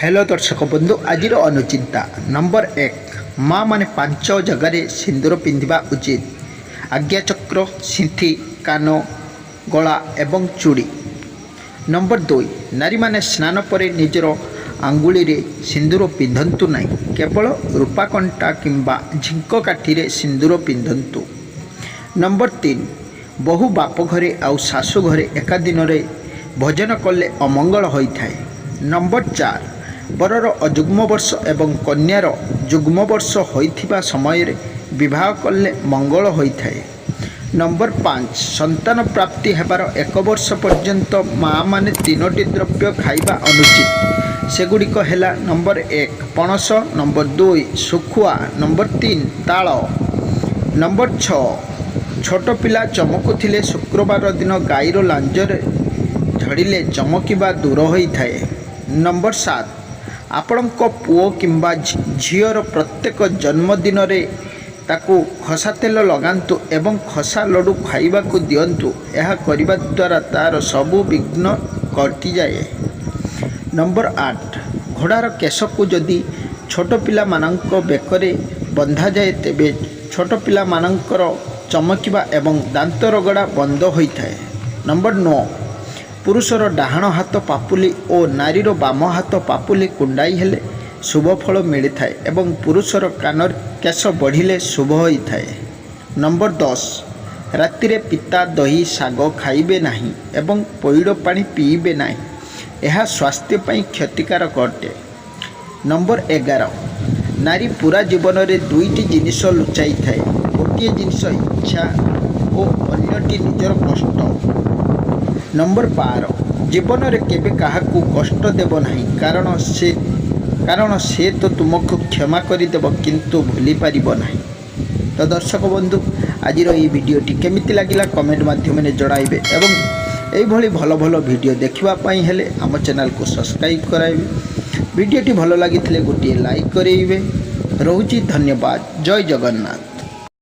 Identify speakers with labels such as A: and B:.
A: Hello दर्शक बंधु आज अनुचिंता नंबर 1 माँ माने 5 जगार सिंदूर पिंधा उचित। आज्ञाचक्र, सिंथी, कान, गला एवं चूड़ी। नंबर 2 नारी माने स्नान पर निजर आंगुली रे सिंदूर पिंधंतु नहीं, केवल रूपा कंटा किंबा झिंक काठी सिंदूर पिंधंतु। नंबर 3 बहु बाप घरे आउ सासु घरे एका दिन रे भोजन कले अमंगल होता है। नंबर 4 बरर अजुग्म वर्ष एवं कन्यार जुग्म वर्ष होइथिबा समय रे विवाह कले मंगल होता है। नंबर 5 संतान प्राप्ति हेबार 1 वर्ष पर्यंत माँ माने 3टी द्रव्य खाइबा अनुचित। सेगुड़िक है नंबर 1 पणस, नंबर 2 सुखुआ, नंबर 3 ताल। नंबर 6 छोट पिला चमकुथिले शुक्रवार दिन गाईर लांजरे झड़िले चमकिबा दूर होता है। नंबर 7 आपणक पुओ किंबा झीर प्रत्येक जन्मदिन रे ताकू खसा तेल लगांतु एवं खसा लड्डू खाइबाकू दियंतु। यह करिबा द्वारा तार सबु विघ्न कटि जाए। नंबर 8 घोड़ार केश को जदि छोट पिला मानक बेकरे बंधा जाए तेबे छोट पिला मानकर चमकिबा एवं दांत रगड़ा बंद होता है। नंबर 9 पुरुषर डाहाण हाथ पापुली और नारीर बाम हाथ पापुली कुंडाई हेले शुभ फल मिलता है एवं पुरुषर कानर केश बढ़िले शुभ होता है। नंबर 10 रातिरे पिता दही साग खाइबे नहीं एवं पैड़ पानी पीबे नहीं, यह स्वास्थ्य पाई क्षतिकारक अटे। नंबर 11 नारी पूरा जीवन में 2टी जिनिस लुचाई थाए, गोटे जिनिस इच्छा और अन्यटी निजर कष्ट। नंबर 12 जीवन में केबे काहाकू कष्ट देव नहीं, कारण से तो तुमको क्षमा करदेव किंतु भूली पारिब नहीं। तो दर्शक बंधु आज ये वीडियोटी केमिति लागिला कमेंट माध्यम जणाइबे एवं यही भल भल वीडियो देखापी हेले आम चैनल को सब्सक्राइब कराइबे। वीडियोटी भल लगी गोटे लाइक करेंगे। रोची धन्यवाद। जय जगन्नाथ।